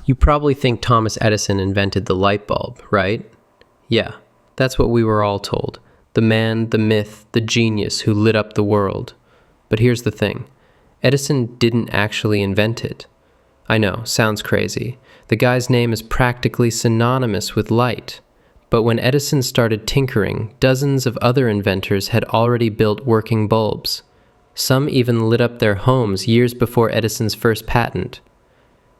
You probably think Thomas Edison invented the light bulb, right? Yeah, that's what we were all told. The man, the myth, the genius who lit up the world. But here's the thing. Edison didn't actually invent it. I know, sounds crazy. The guy's name is practically synonymous with light. But when Edison started tinkering, dozens of other inventors had already built working bulbs. Some even lit up their homes years before Edison's first patent.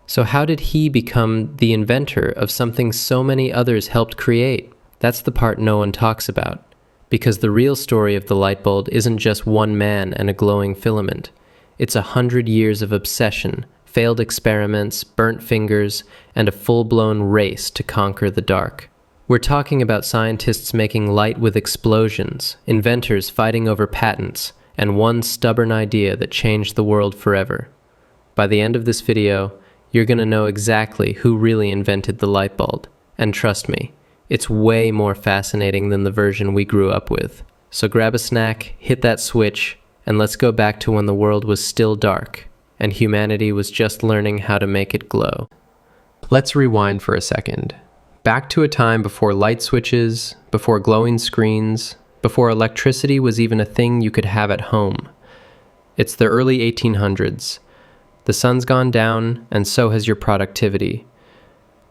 So how did he become the inventor of something so many others helped create? That's the part no one talks about. Because the real story of the light bulb isn't just one man and a glowing filament. It's 100 years of obsession, failed experiments, burnt fingers, and a full-blown race to conquer the dark. We're talking about scientists making light with explosions, inventors fighting over patents, and one stubborn idea that changed the world forever. By the end of this video, you're going to know exactly who really invented the light bulb. And trust me, it's way more fascinating than the version we grew up with. So grab a snack, hit that switch, and let's go back to when the world was still dark, and humanity was just learning how to make it glow. Let's rewind for a second. Back to a time before light switches, before glowing screens, before electricity was even a thing you could have at home. It's the early 1800s. The sun's gone down, and so has your productivity.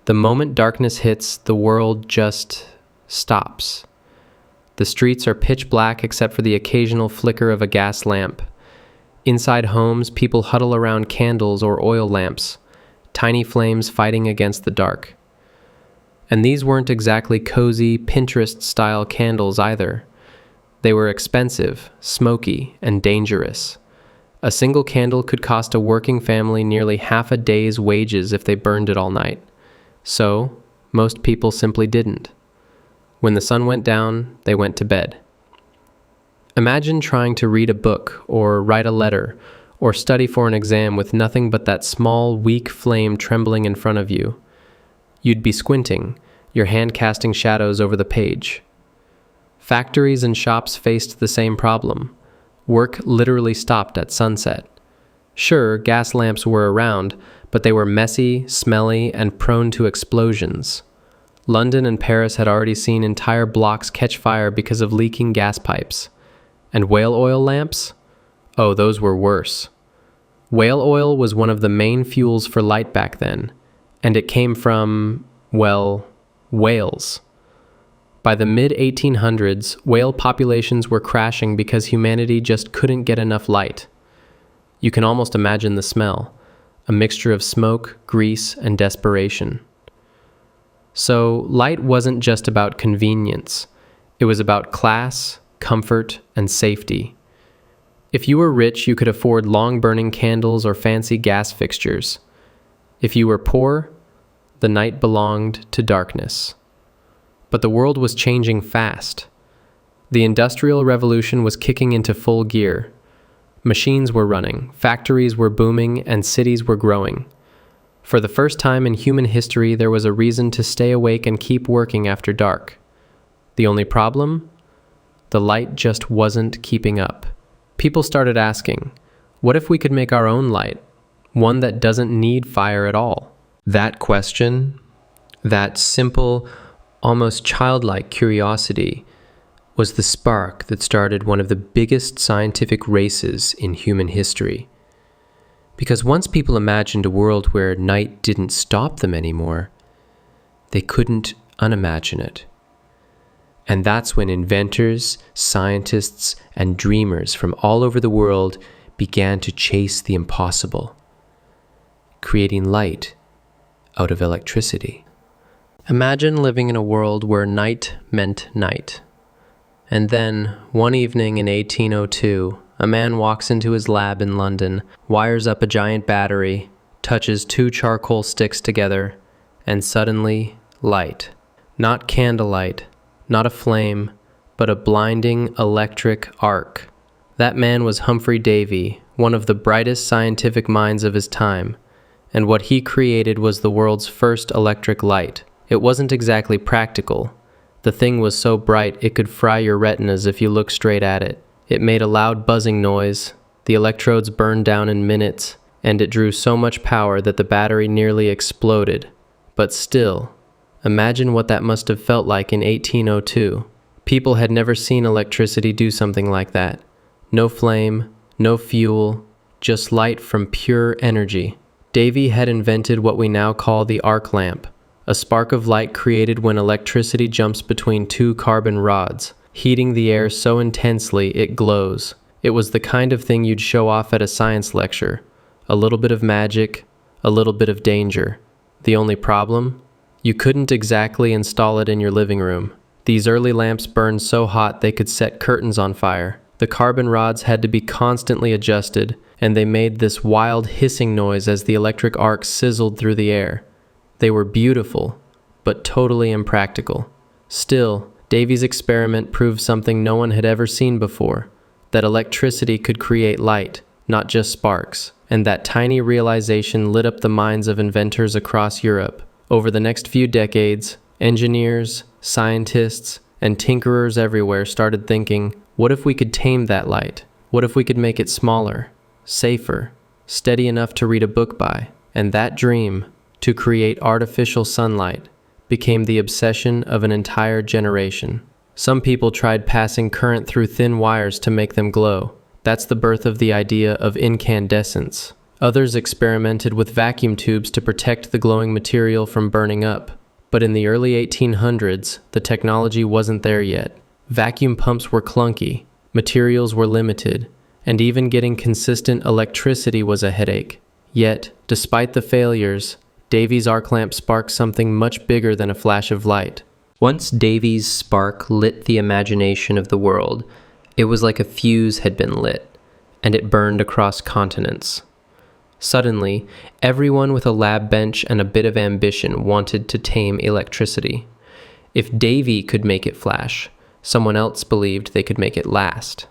The moment darkness hits, the world just stops. The streets are pitch black except for the occasional flicker of a gas lamp. Inside homes, people huddle around candles or oil lamps, tiny flames fighting against the dark. And these weren't exactly cozy, Pinterest-style candles either. They were expensive, smoky, and dangerous. A single candle could cost a working family nearly half a day's wages if they burned it all night. So, most people simply didn't. When the sun went down, they went to bed. Imagine trying to read a book, or write a letter, or study for an exam with nothing but that small, weak flame trembling in front of you. You'd be squinting, your hand casting shadows over the page. Factories and shops faced the same problem. Work literally stopped at sunset. Sure, gas lamps were around, but they were messy, smelly, and prone to explosions. London and Paris had already seen entire blocks catch fire because of leaking gas pipes. And whale oil lamps? Oh, those were worse. Whale oil was one of the main fuels for light back then, and it came from, well, whales. By the mid-1800s, whale populations were crashing because humanity just couldn't get enough light. You can almost imagine the smell, a mixture of smoke, grease, and desperation. So, light wasn't just about convenience. It was about class, comfort, and safety. If you were rich, you could afford long-burning candles or fancy gas fixtures. If you were poor, the night belonged to darkness. But the world was changing fast. The Industrial Revolution was kicking into full gear. Machines were running, factories were booming, and cities were growing. For the first time in human history, there was a reason to stay awake and keep working after dark. The only problem? The light just wasn't keeping up. People started asking, what if we could make our own light? One that doesn't need fire at all? That question, that simple, almost childlike curiosity, was the spark that started one of the biggest scientific races in human history. Because once people imagined a world where night didn't stop them anymore, they couldn't unimagine it. And that's when inventors, scientists, and dreamers from all over the world began to chase the impossible, creating light out of electricity. Imagine living in a world where night meant night. And then, one evening in 1802, a man walks into his lab in London, wires up a giant battery, touches 2 charcoal sticks together, and suddenly, light. Not candlelight, not a flame, but a blinding electric arc. That man was Humphry Davy, one of the brightest scientific minds of his time, and what he created was the world's first electric light. It wasn't exactly practical. The thing was so bright it could fry your retinas if you looked straight at it. It made a loud buzzing noise, the electrodes burned down in minutes, and it drew so much power that the battery nearly exploded. But still, imagine what that must have felt like in 1802. People had never seen electricity do something like that. No flame, no fuel, just light from pure energy. Davy had invented what we now call the arc lamp, a spark of light created when electricity jumps between two carbon rods, heating the air so intensely it glows. It was the kind of thing you'd show off at a science lecture. A little bit of magic, a little bit of danger. The only problem? You couldn't exactly install it in your living room. These early lamps burned so hot they could set curtains on fire. The carbon rods had to be constantly adjusted, and they made this wild hissing noise as the electric arc sizzled through the air. They were beautiful, but totally impractical. Still, Davy's experiment proved something no one had ever seen before, that electricity could create light, not just sparks, and that tiny realization lit up the minds of inventors across Europe. Over the next few decades, engineers, scientists, and tinkerers everywhere started thinking, what if we could tame that light? What if we could make it smaller, safer, steady enough to read a book by? And that dream, to create artificial sunlight, became the obsession of an entire generation. Some people tried passing current through thin wires to make them glow. That's the birth of the idea of incandescence. Others experimented with vacuum tubes to protect the glowing material from burning up. But in the early 1800s, the technology wasn't there yet. Vacuum pumps were clunky, materials were limited, and even getting consistent electricity was a headache. Yet, despite the failures, Davy's arc lamp sparked something much bigger than a flash of light. Once Davy's spark lit the imagination of the world, it was like a fuse had been lit, and it burned across continents. Suddenly, everyone with a lab bench and a bit of ambition wanted to tame electricity. If Davy could make it flash, someone else believed they could make it last.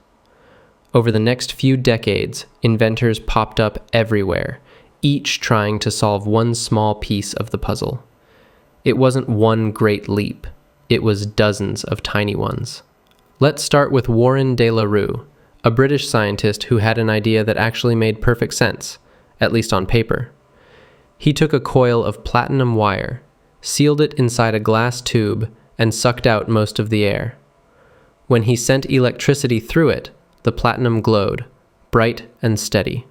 Over the next few decades, inventors popped up everywhere, each trying to solve one small piece of the puzzle. It wasn't one great leap, it was dozens of tiny ones. Let's start with Warren de la Rue, a British scientist who had an idea that actually made perfect sense, at least on paper. He took a coil of platinum wire, sealed it inside a glass tube, and sucked out most of the air. When he sent electricity through it, the platinum glowed, bright and steady.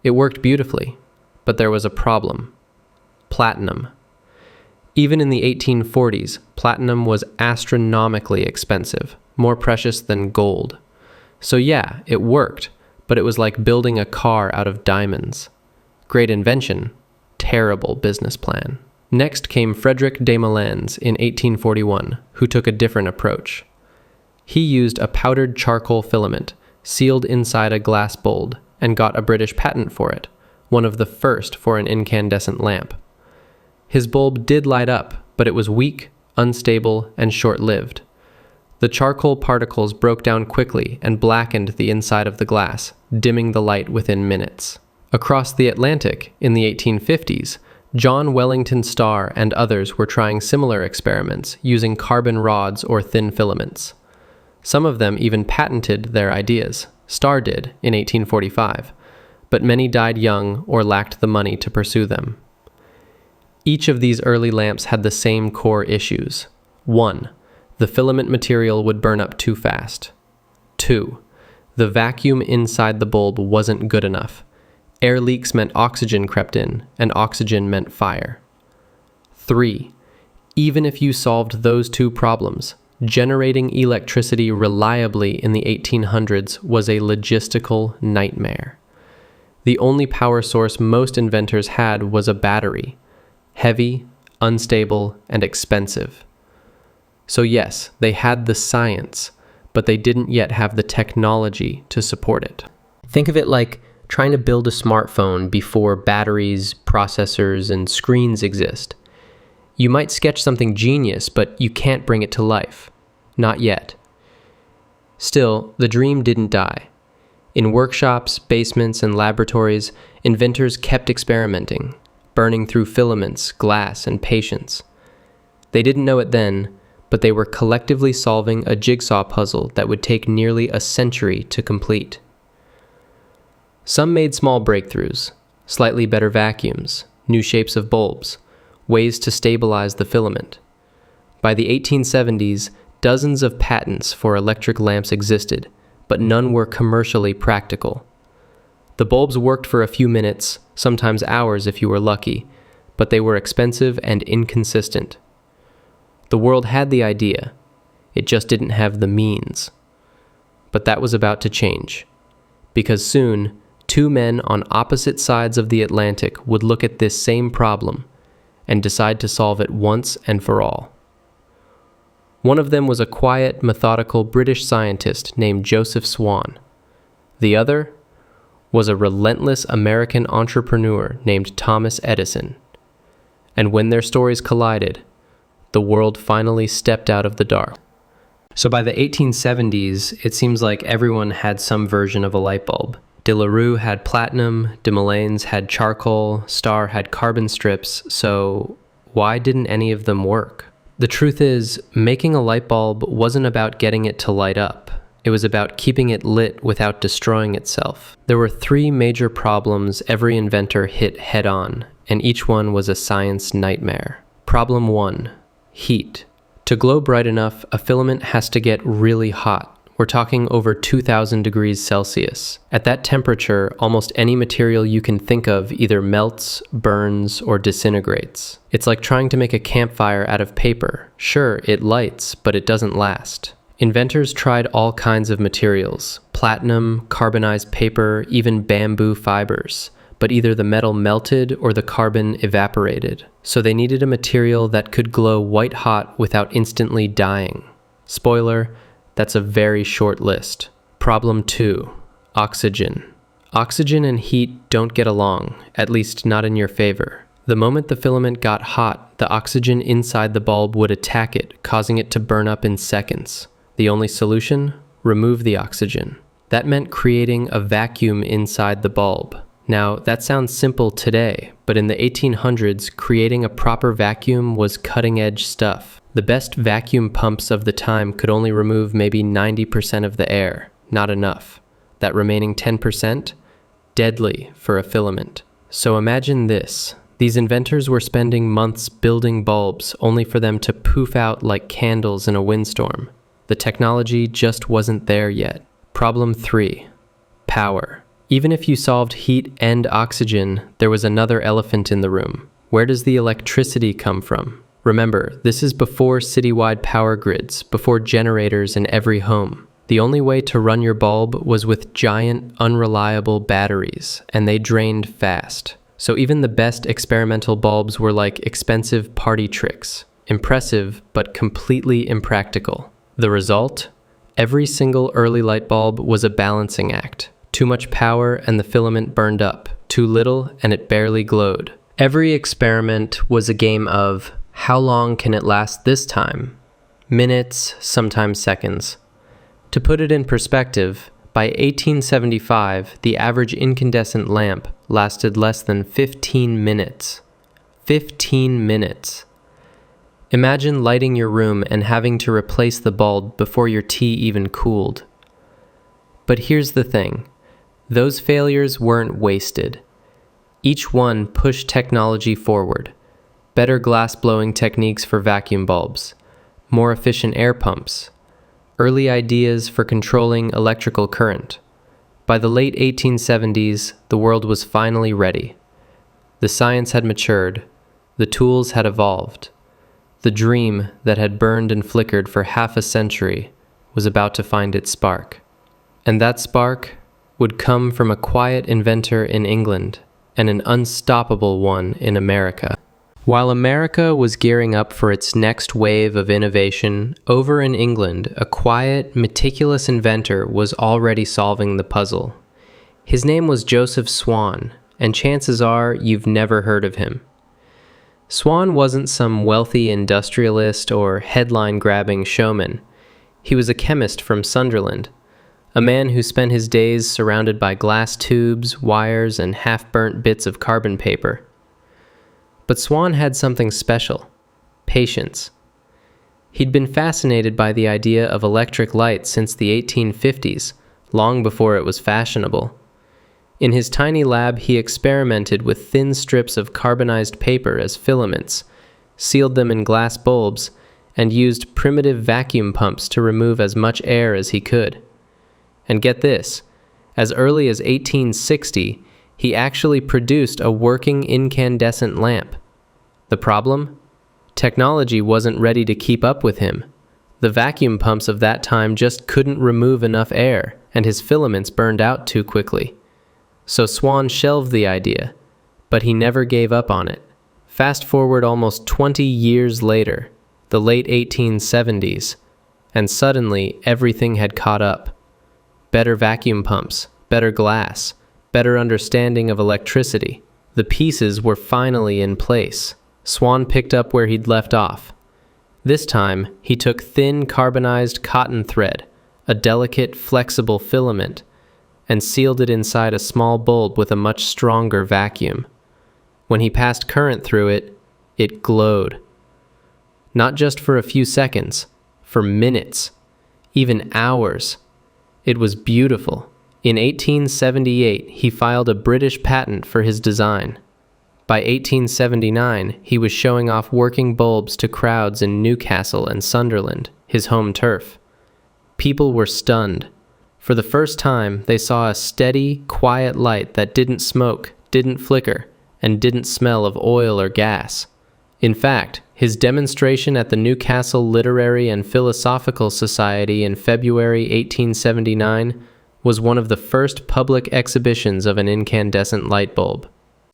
It worked beautifully, but there was a problem. Platinum. Even in the 1840s, platinum was astronomically expensive, more precious than gold. So yeah, it worked, but it was like building a car out of diamonds. Great invention, terrible business plan. Next came Frederick Desmoulins in 1841, who took a different approach. He used a powdered charcoal filament, sealed inside a glass bulb, and got a British patent for it, one of the first for an incandescent lamp. His bulb did light up, but it was weak, unstable, and short-lived. The charcoal particles broke down quickly and blackened the inside of the glass, dimming the light within minutes. Across the Atlantic, in the 1850s, John Wellington Starr and others were trying similar experiments using carbon rods or thin filaments. Some of them even patented their ideas. Starr did in 1845, but many died young or lacked the money to pursue them. Each of these early lamps had the same core issues. 1. The filament material would burn up too fast. 2. The vacuum inside the bulb wasn't good enough. Air leaks meant oxygen crept in, and oxygen meant fire. 3. Even if you solved those two problems, generating electricity reliably in the 1800s was a logistical nightmare. The only power source most inventors had was a battery. Heavy, unstable, and expensive. So yes, they had the science, but they didn't yet have the technology to support it. Think of it like trying to build a smartphone before batteries, processors, and screens exist. You might sketch something genius, but you can't bring it to life. Not yet. Still, the dream didn't die. In workshops, basements, and laboratories, inventors kept experimenting, burning through filaments, glass, and patience. They didn't know it then, but they were collectively solving a jigsaw puzzle that would take nearly a century to complete. Some made small breakthroughs, slightly better vacuums, new shapes of bulbs, ways to stabilize the filament. By the 1870s, dozens of patents for electric lamps existed, but none were commercially practical. The bulbs worked for a few minutes, sometimes hours if you were lucky, but they were expensive and inconsistent. The world had the idea, it just didn't have the means. But that was about to change, because soon, two men on opposite sides of the Atlantic would look at this same problem and decide to solve it once and for all. One of them was a quiet, methodical British scientist named Joseph Swan. The other was a relentless American entrepreneur named Thomas Edison. And when their stories collided, the world finally stepped out of the dark. So by the 1870s, it seems like everyone had some version of a light bulb. De La Rue had platinum, de Molaines had charcoal, Starr had carbon strips, so why didn't any of them work? The truth is, making a light bulb wasn't about getting it to light up. It was about keeping it lit without destroying itself. There were three major problems every inventor hit head-on, and each one was a science nightmare. Problem 1, heat. To glow bright enough, a filament has to get really hot. We're talking over 2,000 degrees Celsius. At that temperature, almost any material you can think of either melts, burns, or disintegrates. It's like trying to make a campfire out of paper. Sure, it lights, but it doesn't last. Inventors tried all kinds of materials: platinum, carbonized paper, even bamboo fibers. But either the metal melted or the carbon evaporated. So they needed a material that could glow white hot without instantly dying. Spoiler, that's a very short list. Problem 2, oxygen. Oxygen and heat don't get along, at least not in your favor. The moment the filament got hot, the oxygen inside the bulb would attack it, causing it to burn up in seconds. The only solution? Remove the oxygen. That meant creating a vacuum inside the bulb. Now, that sounds simple today, but in the 1800s, creating a proper vacuum was cutting-edge stuff. The best vacuum pumps of the time could only remove maybe 90% of the air. Not enough. That remaining 10%? Deadly for a filament. So imagine this. These inventors were spending months building bulbs only for them to poof out like candles in a windstorm. The technology just wasn't there yet. Problem 3, power. Even if you solved heat and oxygen, there was another elephant in the room. Where does the electricity come from? Remember, this is before citywide power grids, before generators in every home. The only way to run your bulb was with giant, unreliable batteries, and they drained fast. So even the best experimental bulbs were like expensive party tricks. Impressive, but completely impractical. The result? Every single early light bulb was a balancing act. Too much power and the filament burned up. Too little and it barely glowed. Every experiment was a game of, how long can it last this time? Minutes, sometimes seconds. To put it in perspective, by 1875, the average incandescent lamp lasted less than 15 minutes. 15 minutes. Imagine lighting your room and having to replace the bulb before your tea even cooled. But here's the thing. Those failures weren't wasted. Each one pushed technology forward. Better glass-blowing techniques for vacuum bulbs, more efficient air pumps, early ideas for controlling electrical current. By the late 1870s, the world was finally ready. The science had matured, the tools had evolved. The dream that had burned and flickered for half a century was about to find its spark. And that spark would come from a quiet inventor in England and an unstoppable one in America. While America was gearing up for its next wave of innovation, over in England, a quiet, meticulous inventor was already solving the puzzle. His name was Joseph Swan, and chances are you've never heard of him. Swan wasn't some wealthy industrialist or headline-grabbing showman. He was a chemist from Sunderland, a man who spent his days surrounded by glass tubes, wires, and half-burnt bits of carbon paper. But Swan had something special: patience. He'd been fascinated by the idea of electric light since the 1850s, long before it was fashionable. In his tiny lab, he experimented with thin strips of carbonized paper as filaments, sealed them in glass bulbs, and used primitive vacuum pumps to remove as much air as he could. And get this, as early as 1860, he actually produced a working incandescent lamp. The problem? Technology wasn't ready to keep up with him. The vacuum pumps of that time just couldn't remove enough air, and his filaments burned out too quickly. So Swan shelved the idea, but he never gave up on it. Fast forward almost 20 years later, the late 1870s, and suddenly everything had caught up. Better vacuum pumps, better glass, better understanding of electricity. The pieces were finally in place. Swan picked up where he'd left off. This time, he took thin carbonized cotton thread, a delicate, flexible filament, and sealed it inside a small bulb with a much stronger vacuum. When he passed current through it, it glowed. Not just for a few seconds, for minutes, even hours. It was beautiful. In 1878, he filed a British patent for his design. By 1879, he was showing off working bulbs to crowds in Newcastle and Sunderland, his home turf. People were stunned. For the first time, they saw a steady, quiet light that didn't smoke, didn't flicker, and didn't smell of oil or gas. In fact, his demonstration at the Newcastle Literary and Philosophical Society in February 1879 was one of the first public exhibitions of an incandescent light bulb.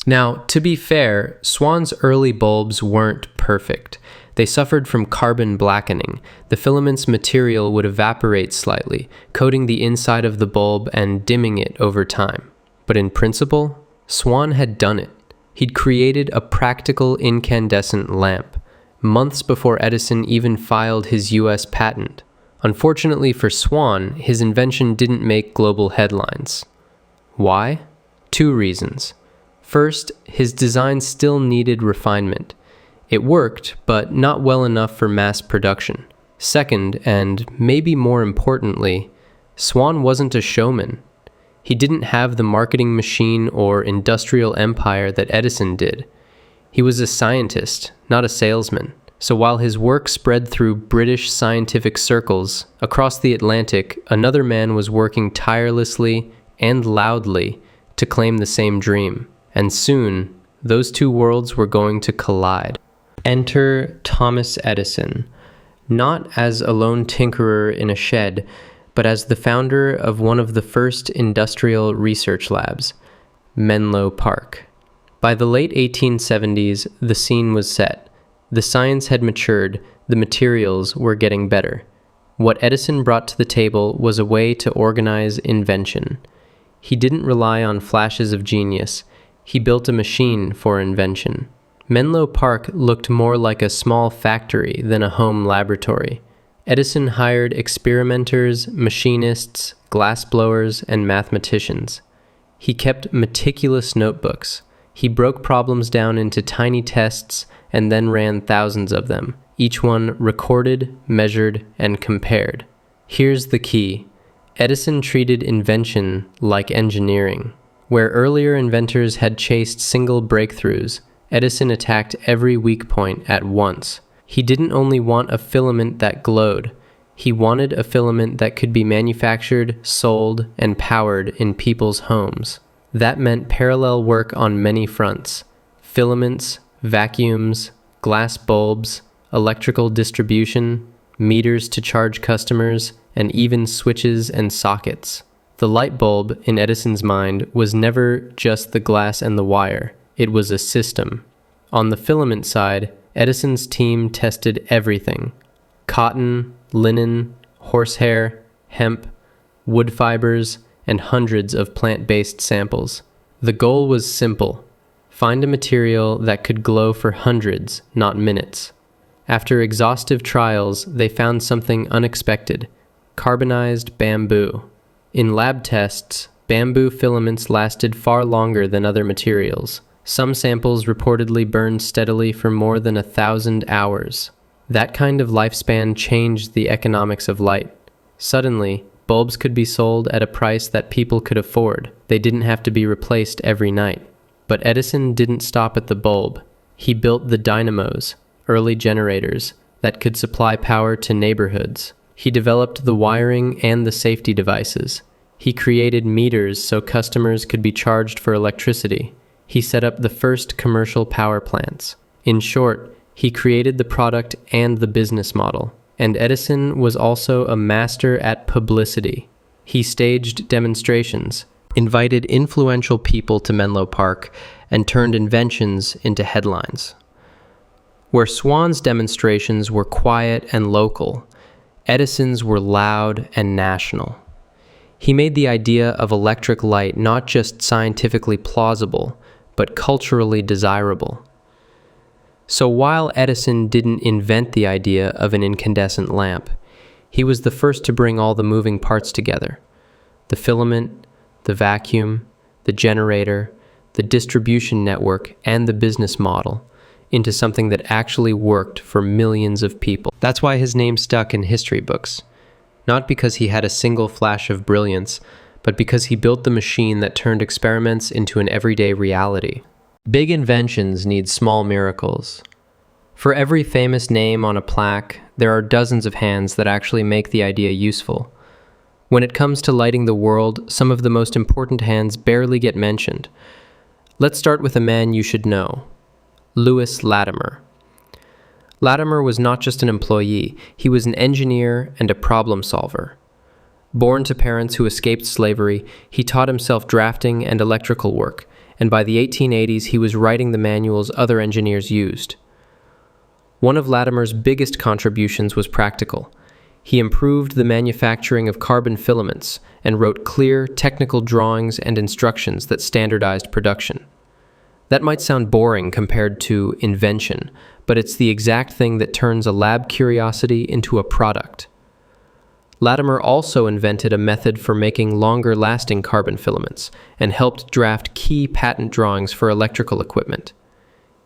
Now, to be fair, Swan's early bulbs weren't perfect. They suffered from carbon blackening. The filament's material would evaporate slightly, coating the inside of the bulb and dimming it over time. But in principle, Swan had done it. He'd created a practical incandescent lamp, months before Edison even filed his US patent. Unfortunately for Swan, his invention didn't make global headlines. Why? 2 reasons. First, his design still needed refinement. It worked, but not well enough for mass production. Second, and maybe more importantly, Swan wasn't a showman. He didn't have the marketing machine or industrial empire that Edison did. He was a scientist, not a salesman. So while his work spread through British scientific circles, across the Atlantic, another man was working tirelessly and loudly to claim the same dream. And soon, those 2 worlds were going to collide. Enter Thomas Edison, not as a lone tinkerer in a shed, but as the founder of one of the first industrial research labs, Menlo Park. By the late 1870s, the scene was set. The science had matured, the materials were getting better. What Edison brought to the table was a way to organize invention. He didn't rely on flashes of genius. He built a machine for invention. Menlo Park looked more like a small factory than a home laboratory. Edison hired experimenters, machinists, glassblowers, and mathematicians. He kept meticulous notebooks. He broke problems down into tiny tests and then ran thousands of them, each one recorded, measured, and compared. Here's the key. Edison treated invention like engineering. Where earlier inventors had chased single breakthroughs, Edison attacked every weak point at once. He didn't only want a filament that glowed. He wanted a filament that could be manufactured, sold, and powered in people's homes. That meant parallel work on many fronts: filaments, vacuums, glass bulbs, electrical distribution, meters to charge customers, and even switches and sockets. The light bulb, in Edison's mind, was never just the glass and the wire. It was a system. On the filament side, Edison's team tested everything: cotton, linen, horsehair, hemp, wood fibers, and hundreds of plant-based samples. The goal was simple: find a material that could glow for hundreds, not minutes. After exhaustive trials, they found something unexpected: carbonized bamboo. In lab tests, bamboo filaments lasted far longer than other materials. Some samples reportedly burned steadily for more than 1,000 hours. That kind of lifespan changed the economics of light. Suddenly, Bulbs could be sold at a price that people could afford. They didn't have to be replaced every night. But Edison didn't stop at the bulb. He built the dynamos, early generators, that could supply power to neighborhoods. He developed the wiring and the safety devices. He created meters so customers could be charged for electricity. He set up the first commercial power plants. In short, he created the product and the business model. And Edison was also a master at publicity. He staged demonstrations, invited influential people to Menlo Park, and turned inventions into headlines. Where Swan's demonstrations were quiet and local, Edison's were loud and national. He made the idea of electric light not just scientifically plausible, but culturally desirable. So while Edison didn't invent the idea of an incandescent lamp, he was the first to bring all the moving parts together: the filament, the vacuum, the generator, the distribution network, and the business model into something that actually worked for millions of people. That's why his name stuck in history books. Not because he had a single flash of brilliance, but because he built the machine that turned experiments into an everyday reality. Big inventions need small miracles. For every famous name on a plaque, there are dozens of hands that actually make the idea useful. When it comes to lighting the world, some of the most important hands barely get mentioned. Let's start with a man you should know: Lewis Latimer. Latimer was not just an employee, he was an engineer and a problem solver. Born to parents who escaped slavery, he taught himself drafting and electrical work, and by the 1880s he was writing the manuals other engineers used. One of Latimer's biggest contributions was practical. He improved the manufacturing of carbon filaments and wrote clear, technical drawings and instructions that standardized production. That might sound boring compared to invention, but it's the exact thing that turns a lab curiosity into a product. Latimer also invented a method for making longer-lasting carbon filaments and helped draft key patent drawings for electrical equipment.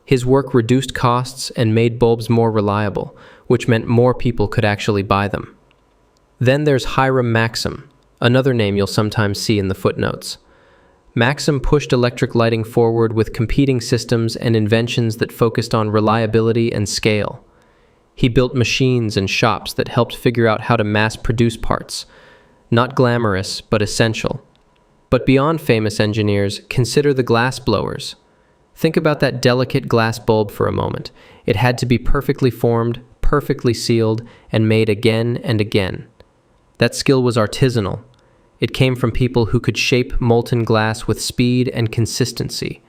His work reduced costs and made bulbs more reliable, which meant more people could actually buy them. Then there's Hiram Maxim, another name you'll sometimes see in the footnotes. Maxim pushed electric lighting forward with competing systems and inventions that focused on reliability and scale. He built machines and shops that helped figure out how to mass-produce parts. Not glamorous, but essential. But beyond famous engineers, consider the glass blowers. Think about that delicate glass bulb for a moment. It had to be perfectly formed, perfectly sealed, and made again and again. That skill was artisanal. It came from people who could shape molten glass with speed and consistency,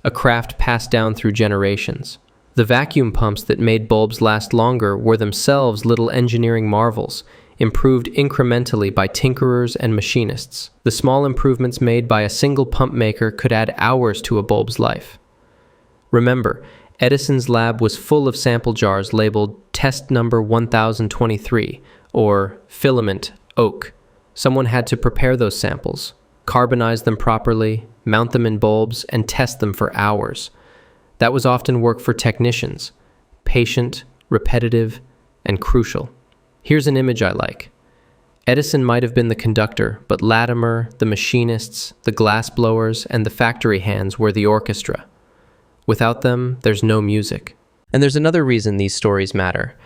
a craft passed down through generations. The vacuum pumps that made bulbs last longer were themselves little engineering marvels, improved incrementally by tinkerers and machinists. The small improvements made by a single pump maker could add hours to a bulb's life. Remember, Edison's lab was full of sample jars labeled Test Number 1023 or Filament Oak. Someone had to prepare those samples, carbonize them properly, mount them in bulbs, and test them for hours. That was often work for technicians, patient, repetitive, and crucial. Here's an image I like. Edison might have been the conductor, but Latimer, the machinists, the glass blowers, and the factory hands were the orchestra. Without them, there's no music. And there's another reason these stories matter.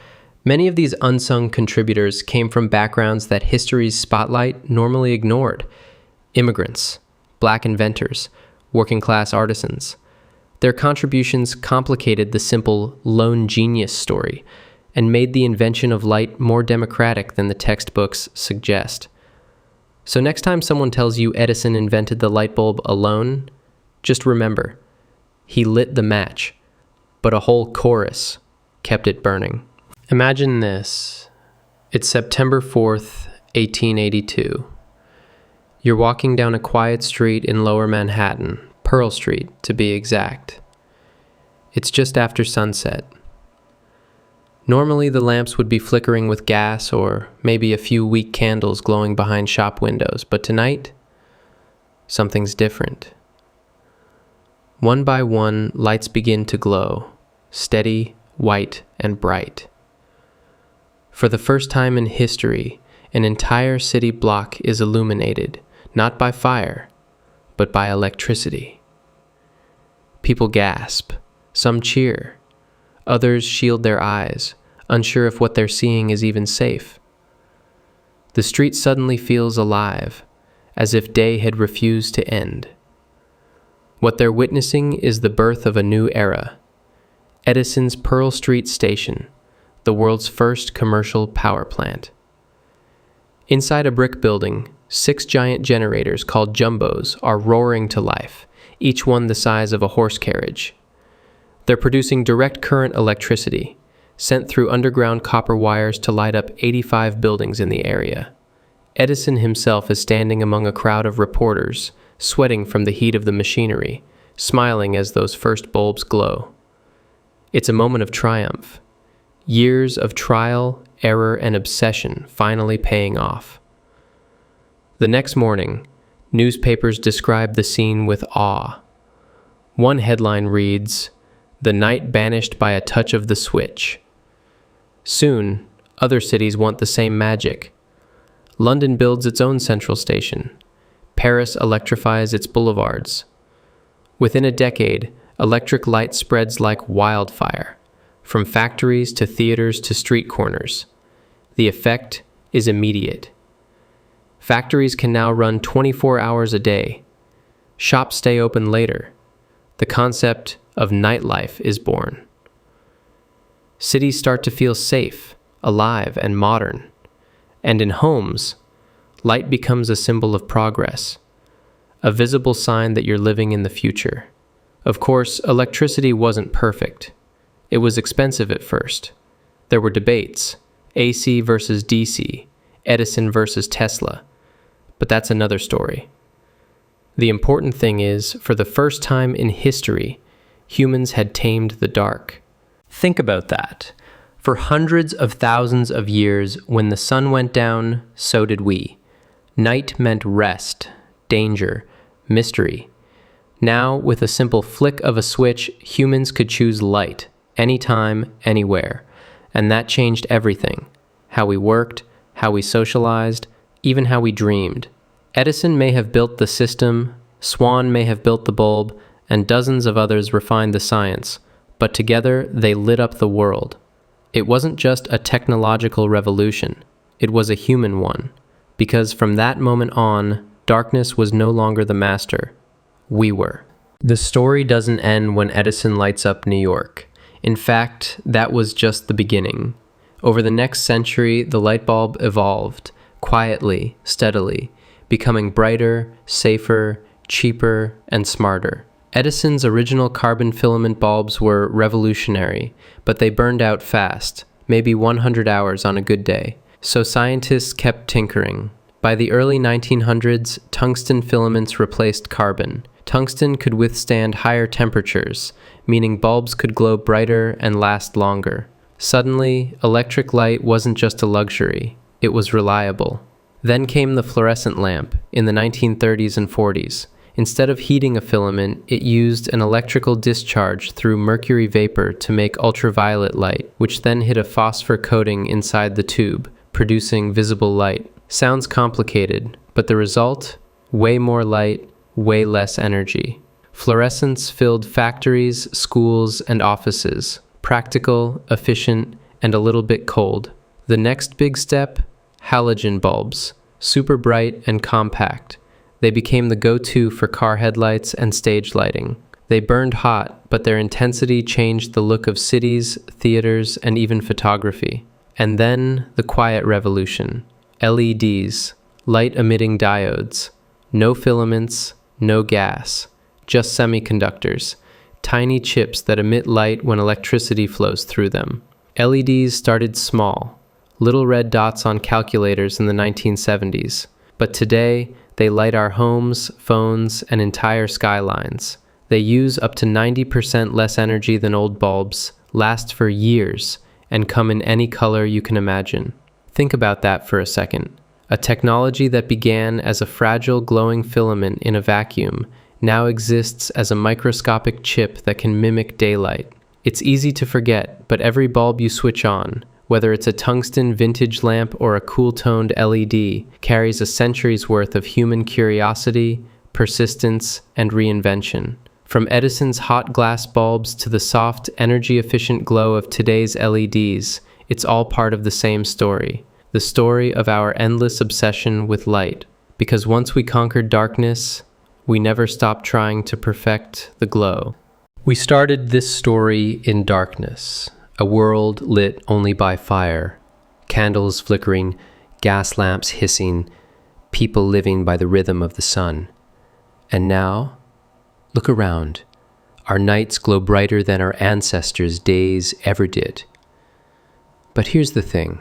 Many of these unsung contributors came from backgrounds that history's spotlight normally ignored. Immigrants, black inventors, working-class artisans. Their contributions complicated the simple lone genius story and made the invention of light more democratic than the textbooks suggest. So next time someone tells you Edison invented the light bulb alone, just remember, he lit the match, but a whole chorus kept it burning. Imagine this. It's September 4th, 1882. You're walking down a quiet street in Lower Manhattan, Pearl Street to be exact. It's just after sunset. Normally the lamps would be flickering with gas or maybe a few weak candles glowing behind shop windows, but tonight, something's different. One by one, lights begin to glow, steady, white, and bright. For the first time in history, An entire city block is illuminated, not by fire, but by electricity. People gasp, some cheer, others shield their eyes, unsure if what they're seeing is even safe. The street suddenly feels alive, as if day had refused to end. What they're witnessing is the birth of a new era. Edison's Pearl Street Station, the world's first commercial power plant. Inside a brick building, 6 giant generators called jumbos are roaring to life, each one the size of a horse carriage. They're producing direct current electricity, sent through underground copper wires to light up 85 buildings in the area. Edison himself is standing among a crowd of reporters, sweating from the heat of the machinery, smiling as those first bulbs glow. It's a moment of triumph. Years of trial, error, and obsession finally paying off. The next morning, newspapers describe the scene with awe. One headline reads, "The night banished by a touch of the switch." Soon, other cities want the same magic. London builds its own central station. Paris electrifies its boulevards. Within a decade, electric light spreads like wildfire, from factories to theaters to street corners. The effect is immediate. Factories can now run 24 hours a day. Shops stay open later. The concept of nightlife is born. Cities start to feel safe, alive, and modern. And in homes, light becomes a symbol of progress, a visible sign that you're living in the future. Of course, electricity wasn't perfect. It was expensive at first. There were debates, AC versus DC, Edison versus Tesla. But that's another story. The important thing is, for the first time in history, humans had tamed the dark. Think about that. For hundreds of thousands of years, when the sun went down, so did we. Night meant rest, danger, mystery. Now, with a simple flick of a switch, humans could choose light, anytime, anywhere. And that changed everything. How we worked, how we socialized, even how we dreamed. Edison may have built the system, Swan may have built the bulb, and dozens of others refined the science, but together they lit up the world. It wasn't just a technological revolution, it was a human one, because from that moment on, darkness was no longer the master. We were. The story doesn't end when Edison lights up New York. In fact, that was just the beginning. Over the next century, the light bulb evolved, quietly, steadily, becoming brighter, safer, cheaper, and smarter. Edison's original carbon filament bulbs were revolutionary, but they burned out fast, maybe 100 hours on a good day. So scientists kept tinkering. By the early 1900s, tungsten filaments replaced carbon. Tungsten could withstand higher temperatures, meaning bulbs could glow brighter and last longer. Suddenly, electric light wasn't just a luxury, it was reliable. Then came the fluorescent lamp in the 1930s and 40s. Instead of heating a filament, it used an electrical discharge through mercury vapor to make ultraviolet light, which then hit a phosphor coating inside the tube, producing visible light. Sounds complicated, but the result? Way more light, way less energy. Fluorescence filled factories, schools, and offices. Practical, efficient, and a little bit cold. The next big step? Halogen bulbs. Super bright and compact. They became the go-to for car headlights and stage lighting. They burned hot, but their intensity changed the look of cities, theaters, and even photography. And then the quiet revolution. LEDs, light-emitting diodes. No filaments, no gas, just semiconductors, tiny chips that emit light when electricity flows through them. LEDs started small, little red dots on calculators in the 1970s, but today they light our homes, phones, and entire skylines. They use up to 90% less energy than old bulbs, last for years, and come in any color you can imagine. Think about that for a second. A technology that began as a fragile glowing filament in a vacuum now exists as a microscopic chip that can mimic daylight. It's easy to forget, but every bulb you switch on, whether it's a tungsten vintage lamp or a cool-toned LED, carries a century's worth of human curiosity, persistence, and reinvention. From Edison's hot glass bulbs to the soft, energy-efficient glow of today's LEDs, it's all part of the same story. The story of our endless obsession with light. Because once we conquered darkness, we never stopped trying to perfect the glow. We started this story in darkness, a world lit only by fire, candles flickering, gas lamps hissing, people living by the rhythm of the sun. And now, look around. Our nights glow brighter than our ancestors' days ever did. But here's the thing.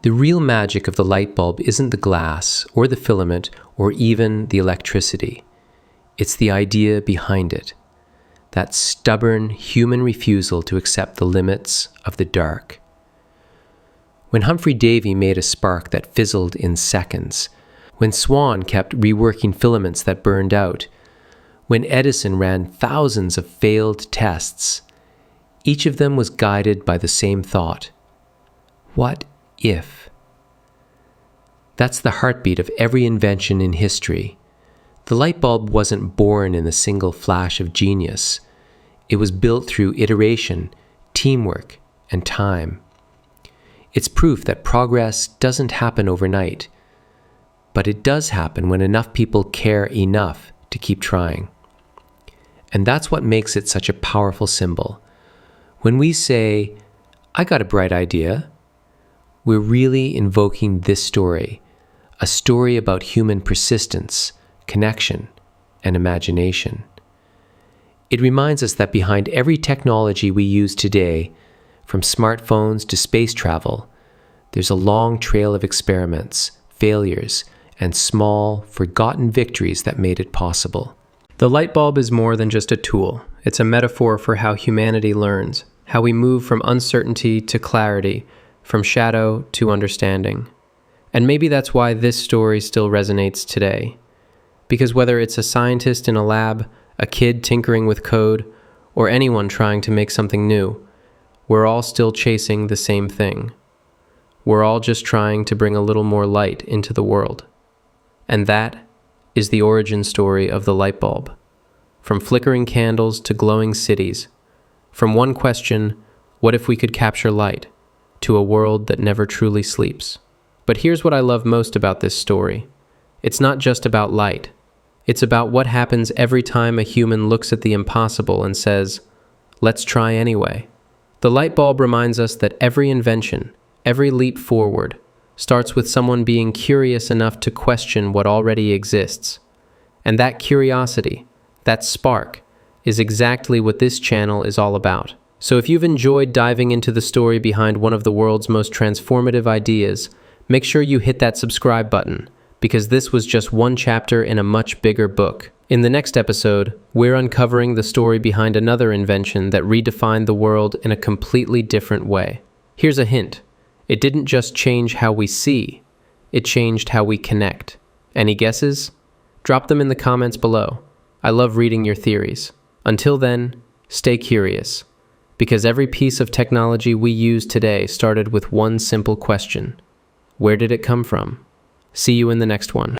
The real magic of the light bulb isn't the glass, or the filament, or even the electricity. It's the idea behind it. That stubborn human refusal to accept the limits of the dark. When Humphry Davy made a spark that fizzled in seconds, when Swan kept reworking filaments that burned out, when Edison ran thousands of failed tests, each of them was guided by the same thought. What if? That's the heartbeat of every invention in history. The light bulb wasn't born in a single flash of genius. It was built through iteration, teamwork, and time. It's proof that progress doesn't happen overnight, but it does happen when enough people care enough to keep trying. And that's what makes it such a powerful symbol. When we say, "I got a bright idea," we're really invoking this story, a story about human persistence, connection, and imagination. It reminds us that behind every technology we use today, from smartphones to space travel, there's a long trail of experiments, failures, and small, forgotten victories that made it possible. The light bulb is more than just a tool. It's a metaphor for how humanity learns, how we move from uncertainty to clarity, from shadow to understanding. And maybe that's why this story still resonates today. Because whether it's a scientist in a lab, a kid tinkering with code, or anyone trying to make something new, we're all still chasing the same thing. We're all just trying to bring a little more light into the world. And that is the origin story of the light bulb. From flickering candles to glowing cities. From one question, what if we could capture light, to a world that never truly sleeps. But here's what I love most about this story. It's not just about light. It's about what happens every time a human looks at the impossible and says, "Let's try anyway." The light bulb reminds us that every invention, every leap forward, starts with someone being curious enough to question what already exists. And that curiosity, that spark, is exactly what this channel is all about. So if you've enjoyed diving into the story behind one of the world's most transformative ideas, make sure you hit that subscribe button, because this was just one chapter in a much bigger book. In the next episode, we're uncovering the story behind another invention that redefined the world in a completely different way. Here's a hint. It didn't just change how we see, it changed how we connect. Any guesses? Drop them in the comments below. I love reading your theories. Until then, stay curious, because every piece of technology we use today started with one simple question. Where did it come from? See you in the next one.